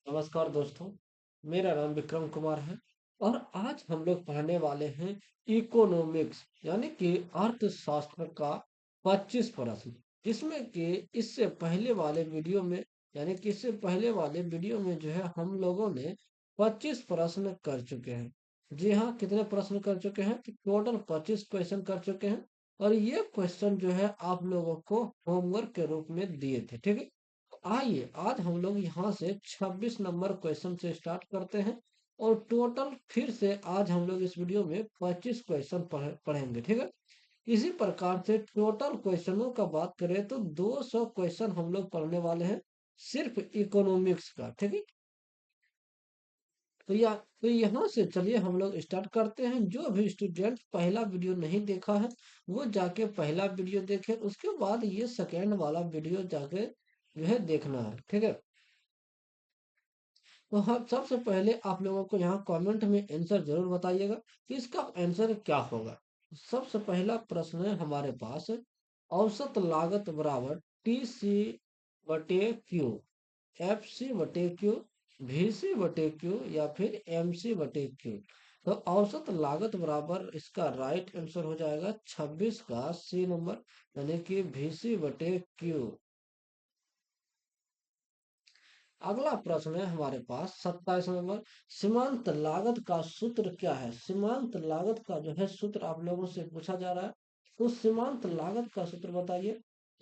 नमस्कार दोस्तों, मेरा नाम विक्रम कुमार है और आज हम लोग पढ़ने वाले हैं इकोनॉमिक्स यानी कि अर्थशास्त्र का 25 प्रश्न। जिसमें कि इससे पहले वाले वीडियो में यानी कि इससे पहले वाले वीडियो में जो है हम लोगों ने 25 प्रश्न कर चुके हैं। जी हाँ, कितने प्रश्न कर चुके हैं? कि टोटल 25 क्वेश्चन कर चुके हैं और ये क्वेश्चन जो है आप लोगों को होमवर्क के रूप में दिए थे, ठीक है। आइए आज हम लोग यहाँ से 26 नंबर क्वेश्चन से स्टार्ट करते हैं और टोटल फिर से आज हम लोग इस वीडियो में 25 क्वेश्चन पढ़ेंगे, ठीक है। इसी प्रकार से टोटल क्वेश्चनों का बात करें तो 200 क्वेश्चन हम लोग पढ़ने वाले हैं सिर्फ इकोनॉमिक्स का, ठीक है। तो या तो यहाँ से चलिए हम लोग स्टार्ट करते हैं। जो भी स्टूडेंट पहला वीडियो नहीं देखा है वो जाके पहला वीडियो देखे, उसके बाद ये सेकेंड वाला वीडियो जाके जो है देखना है, ठीक है। तो हाँ, सबसे पहले आप लोगों को यहाँ कमेंट में आंसर जरूर बताइएगा कि इसका आंसर क्या होगा। सबसे पहला प्रश्न है हमारे पास, औसत लागत बराबर टी सी बटे क्यू, एफ सी बटे क्यू, वी सी बटे क्यू या फिर एम सी बटे क्यू। तो औसत लागत बराबर इसका राइट आंसर हो जाएगा 26 का सी नंबर, यानी कि वी सी बटे क्यू। अगला प्रश्न है हमारे पास 27 नंबर, सीमांत लागत का सूत्र क्या है? सीमांत लागत का जो है सूत्र आप लोगों से पूछा जा रहा है। तो सीमांत लागत का सूत्र बताइए।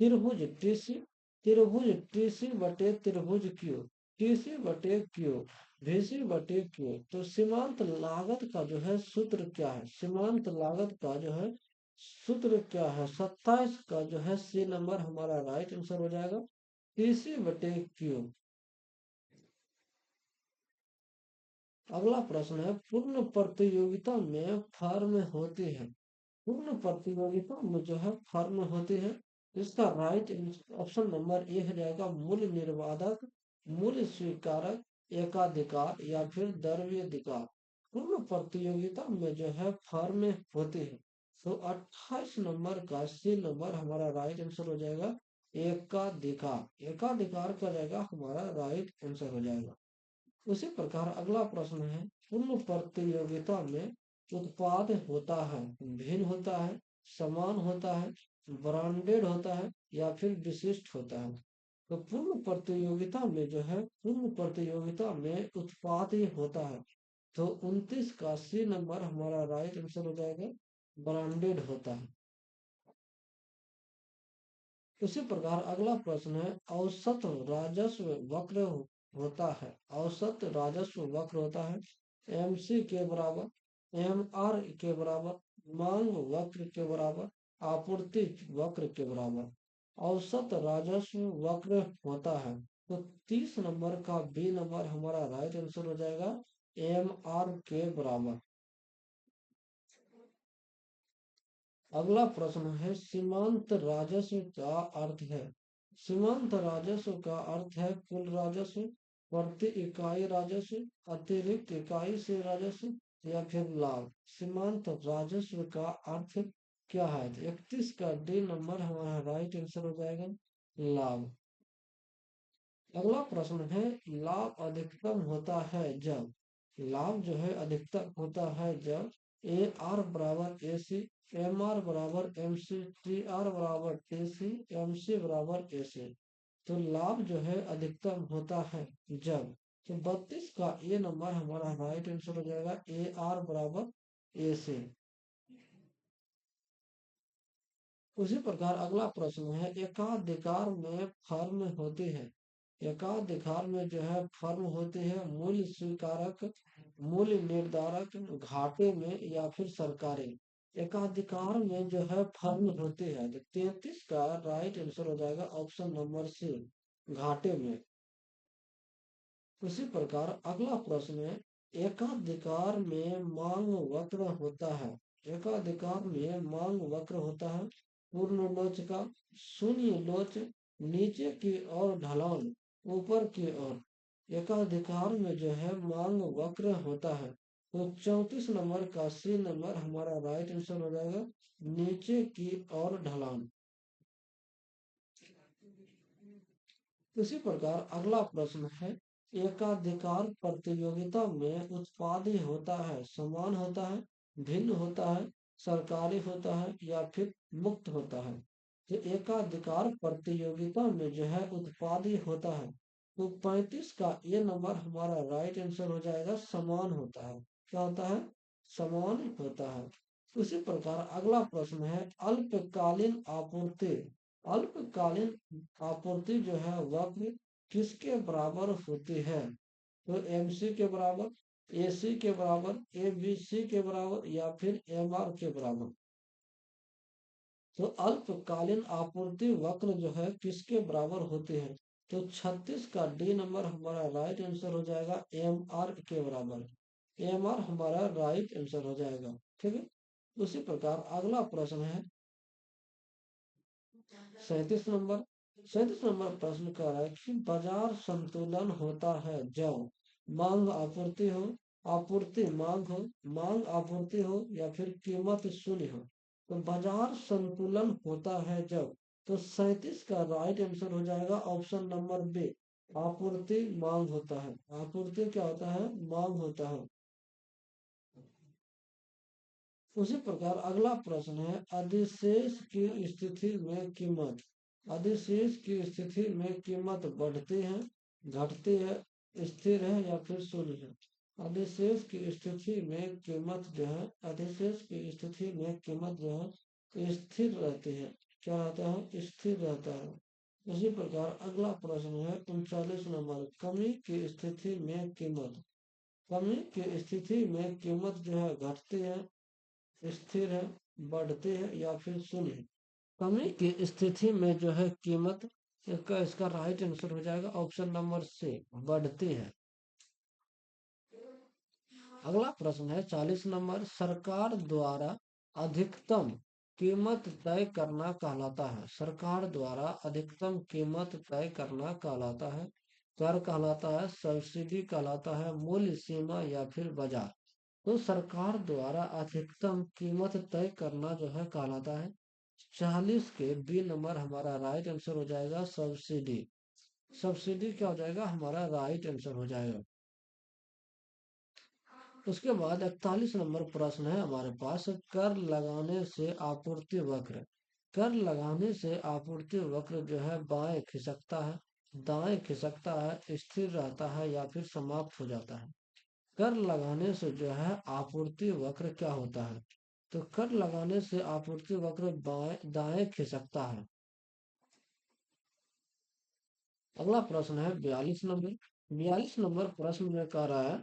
त्रिभुज टीसी, त्रिभुज टीसी बटे त्रिभुज क्यू, टीसी बटे क्यू, भीसी बटे क्यू। तो सीमांत लागत का जो है सूत्र क्या है? सीमांत लागत का जो है सूत्र क्या है? 27 का जो है सी नंबर हमारा राइट आंसर हो जाएगा, टीसी बटे क्यू। अगला प्रश्न है, पूर्ण प्रतियोगिता में फर्म होती है। पूर्ण प्रतियोगिता में जो है फर्म होती है। इसका राइट ऑप्शन नंबर ए हो जाएगा, मूल्य निर्वाधक, मूल्य स्वीकारक, एकाधिकार या फिर द्रव्याधिकार। पूर्ण प्रतियोगिता में जो है फर्म होती है। तो 28 नंबर का सी नंबर हमारा राइट आंसर हो जाएगा, एकाधिकार। एकाधिकार का जाएगा हमारा राइट आंसर हो जाएगा। उसी प्रकार अगला प्रश्न है, पूर्ण प्रतियोगिता में उत्पाद होता है, भिन्न होता है, समान होता है, ब्रांडेड होता है या फिर विशिष्ट होता है। तो पूर्ण प्रतियोगिता में जो है, पूर्ण प्रतियोगिता में उत्पाद ही होता है। तो 29 का सी नंबर हमारा राइट आंसर हो जाएगा, ब्रांडेड होता है। उसी प्रकार अगला प्रश्न है, औसत राजस्व वक्र होता है। औसत राजस्व वक्र होता है एमसी के बराबर, एम आर के बराबर, मांग वक्र के बराबर, आपूर्ति वक्र के बराबर। औसत राजस्व वक्र होता है। तो 30 नंबर का बी नंबर हमारा राइट आंसर हो जाएगा, एम आर के बराबर। अगला प्रश्न है, सीमांत राजस्व का अर्थ है। सीमांत राजस्व का अर्थ है कुल राजस्व, प्रति इकाई राजस्व, अतिरिक्त इकाई से राजस्व या फिर लाभ। सीमांत राजस्व का अर्थ क्या है? 31 का डी नंबर हमारा राइट आंसर हो जाएगा, लाभ। अगला प्रश्न है, लाभ अधिकतम होता है जब, लाभ जो है अधिकतम होता है जब ए आर बराबर ए सी, एम आर बराबर एम सी, टी आर बराबर टी सी, एम सी बराबर ए सी। तो लाभ जो है अधिकतम होता है जब, तो 32 का ए नंबर हमारा राइट आंसर हो जाएगा, ए आर बराबर ए सी। उसी प्रकार अगला प्रश्न है, एकाधिकार में फर्म होती है। एकाधिकार में जो है फर्म होती है मूल्य स्वीकारक, मूल्य निर्धारक, घाटे में या फिर सरकारी। एकाधिकार में जो है फर्म होती है। तो 33 का राइट आंसर हो जाएगा ऑप्शन नंबर सी, घाटे में। उसी प्रकार अगला प्रश्न है, एकाधिकार में मांग वक्र होता है। एकाधिकार में मांग वक्र होता है पूर्ण लोच का, शून्य लोच, नीचे की ओर ढलान, ऊपर की ओर। एकाधिकार में जो है मांग वक्र होता है। तो 34 नंबर का सी नंबर हमारा राइट आंसर हो जाएगा, नीचे की ओर ढलान। इसी प्रकार अगला प्रश्न है, एकाधिकार प्रतियोगिता में उत्पादी होता है, समान होता है, भिन्न होता है, सरकारी होता है या फिर मुक्त होता है। तो एकाधिकार प्रतियोगिता में जो है उत्पादी होता है। तो 35 का ये नंबर हमारा राइट आंसर हो जाएगा, समान होता है। क्या होता है? समान होता है। उसी प्रकार अगला प्रश्न है अल्पकालीन आपूर्ति। अल्पकालीन आपूर्ति जो है वक्र किसके बराबर होती है? तो MC के बराबर, AC के बराबर, ABC के बराबर या फिर MR के बराबर। तो अल्पकालीन आपूर्ति वक्र जो है किसके बराबर होती है? तो 36 का D नंबर हमारा राइट आंसर हो जाएगा, MR के बराबर। MR हमारा राइट आंसर हो जाएगा। ठीक है। उसी प्रकार अगला प्रश्न है 37 नंबर। 37 नंबर प्रश्न कह रहा है कि बाजार संतुलन होता है जब मांग आपूर्ति हो, आपूर्ति मांग हो, मांग आपूर्ति हो या फिर कीमत शून्य हो। तो बाजार संतुलन होता है जब, तो 37 का राइट आंसर हो जाएगा ऑप्शन नंबर बी, आपूर्ति मांग होता है। आपूर्ति क्या होता है? मांग होता है। उसी प्रकार अगला प्रश्न है अधिशेष की स्थिति में कीमत। अधिशेष की स्थिति में कीमत बढ़ती है, घटती है, स्थिर है या फिर शून्य है। अधिशेष की स्थिति में कीमत जो है, अधिशेष की स्थिति में कीमत जो है स्थिर रहती है। क्या रहता है? स्थिर रहता है। इसी प्रकार अगला प्रश्न है 39 नंबर, कमी की स्थिति में कीमत। कमी की स्थिति में कीमत जो है घटती है, स्थिर है, बढ़ती है या फिर शून्य है। कमी की स्थिति में जो है कीमत, इसका राइट आंसर हो जाएगा ऑप्शन नंबर सी, बढ़ती है। अगला प्रश्न है 40 नंबर, सरकार द्वारा अधिकतम कीमत तय करना कहलाता है। सरकार द्वारा अधिकतम कीमत तय करना कहलाता है, कर कहलाता है, सब्सिडी कहलाता है, मूल्य सीमा या फिर बाजार। तो सरकार द्वारा अधिकतम कीमत तय करना जो है कहलाता है। 40 के बी नंबर हमारा राइट आंसर हो जाएगा, सब्सिडी। सब्सिडी क्या हो जाएगा? हमारा राइट आंसर हो जाएगा। उसके बाद 41 नंबर प्रश्न है हमारे पास, कर लगाने से आपूर्ति वक्र। कर लगाने से आपूर्ति वक्र जो है बाएं खिसकता है, दाएं खिसकता है, स्थिर रहता है या फिर समाप्त हो जाता है। कर लगाने से जो है आपूर्ति वक्र क्या होता है? तो कर लगाने से आपूर्ति वक्र बाएं दाएं खिसकता है। अगला प्रश्न है 42 नंबर। 42 नंबर प्रश्न में कह रहा है,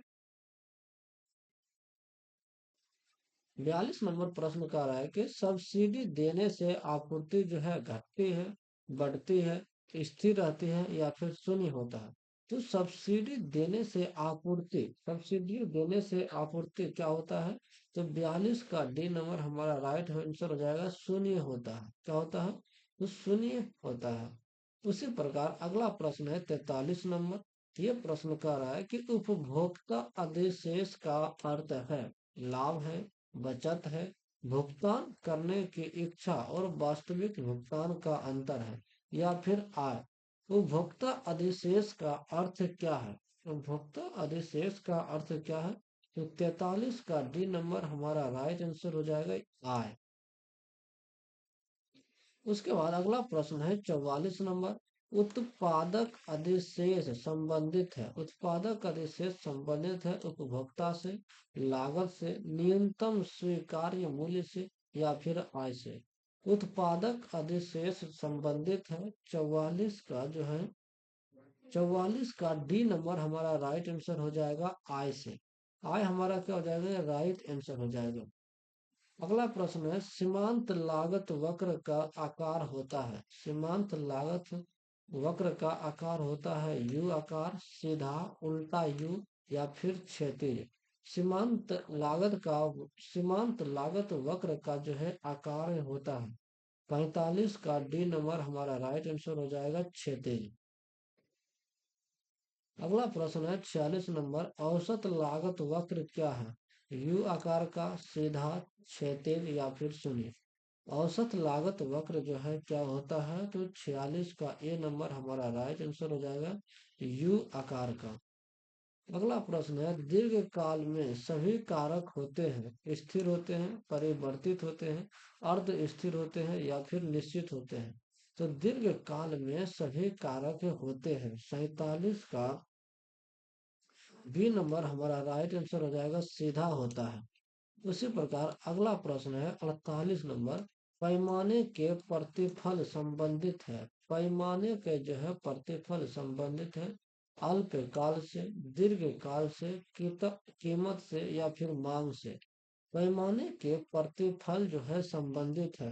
42 नंबर प्रश्न कह रहा है कि सब्सिडी देने से आपूर्ति जो है घटती है, बढ़ती है, स्थिर रहती है या फिर शून्य होता है। तो सब्सिडी देने से आपूर्ति, सब्सिडी देने से आपूर्ति क्या होता है? तो 42 का डी नंबर हमारा राइट आंसर हो जाएगा, शून्य होता है। क्या होता है? तो शून्य होता है। उसी प्रकार अगला प्रश्न है 43 नंबर। ये प्रश्न कह रहा है कि उपभोक्ता अधिशेष का अर्थ है लाभ है, बचत है, भुगतान करने की इच्छा और वास्तविक भुगतान का अंतर है या फिर आय। उपभोक्ता अधिशेष का अर्थ क्या है? उपभोक्ता अधिशेष का अर्थ क्या है? तो 43 का डी नंबर हमारा राइट आंसर हो जाएगा, आय। उसके बाद अगला प्रश्न है 44 नंबर, उत्पादक अधिशेष संबंधित है। उत्पादक अधिशेष संबंधित है उपभोक्ता से, लागत से, न्यूनतम स्वीकार्य मूल्य से या फिर आय से। उत्पादक अधिशेष संबंधित है 44 का जो है, 44 का डी नंबर हमारा राइट आंसर हो जाएगा, आय से। आय हमारा क्या हो जाएगा? राइट आंसर हो जाएगा। अगला प्रश्न है सीमांत लागत वक्र का आकार होता है। सीमांत लागत वक्र का आकार होता है यू आकार, सीधा, उल्टा यू या फिर क्षैतिज। सीमांत लागत का, सीमांत लागत वक्र का जो है आकार होता है 45 का डी नंबर हमारा राइट आंसर हो जाएगा, क्षैतिज। अगला प्रश्न है 46 नंबर, औसत लागत वक्र क्या है? यू आकार का, सीधा, क्षैतिज या फिर शून्य। औसत लागत वक्र जो है क्या होता है? तो 46 का ए नंबर हमारा राइट आंसर हो जाएगा, यू आकार का। अगला प्रश्न है, दीर्घ काल में सभी कारक होते हैं, स्थिर होते हैं, परिवर्तित होते हैं, अर्ध स्थिर होते हैं या फिर निश्चित होते हैं। तो दीर्घ काल में सभी कारक होते हैं, 47 का बी नंबर हमारा राइट आंसर हो जाएगा, सीधा होता है। उसी प्रकार अगला प्रश्न है 48 नंबर, पैमाने के प्रतिफल संबंधित है। पैमाने के जो है प्रतिफल संबंधित है अल्प काल से, दीर्घ काल से, कीमत से या फिर मांग से। पैमाने के प्रतिफल जो है संबंधित है,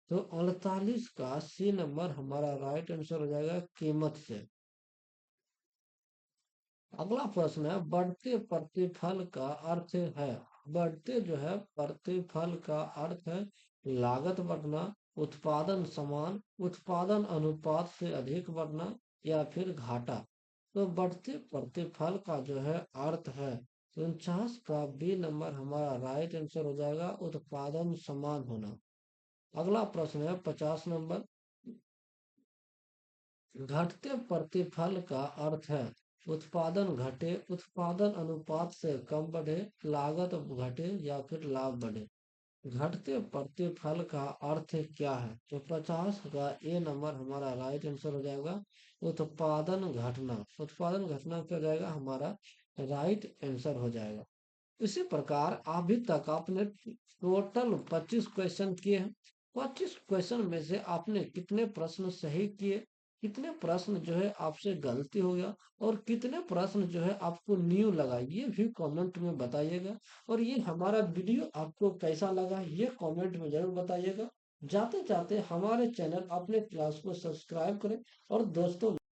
तो 48 का सी नंबर हमारा राइट आंसर हो जाएगा, कीमत से। अगला प्रश्न है, बढ़ते प्रतिफल का अर्थ है। बढ़ते जो है प्रतिफल का अर्थ है लागत बढ़ना, उत्पादन समान, उत्पादन अनुपात से अधिक बढ़ना या फिर घाटा। तो बढ़ते प्रतिफल का जो है अर्थ है 49 का बी नंबर हमारा राइट आंसर हो जाएगा, उत्पादन समान होना। अगला प्रश्न है 50 नंबर, घटते प्रतिफल का अर्थ है उत्पादन घटे, उत्पादन अनुपात से कम बढ़े, लागत घटे या फिर लाभ बढ़े। घटते प्रतिफल का अर्थ क्या है? तो 50 का ए नंबर हमारा राइट आंसर हो जाएगा, उत्पादन घटना। उत्पादन घटना क्या हो जाएगा हमारा राइट आंसर हो जाएगा। इसी प्रकार अभी तक आपने टोटल 25 क्वेश्चन किए हैं। 25 क्वेश्चन में से आपने कितने प्रश्न सही किए, कितने प्रश्न जो है आपसे गलती हो गया, और कितने प्रश्न जो है आपको न्यू लगा, ये भी कमेंट में बताइएगा। और ये हमारा वीडियो आपको कैसा लगा ये कमेंट में जरूर बताइएगा। जाते जाते हमारे चैनल अपने क्लास को सब्सक्राइब करें और दोस्तों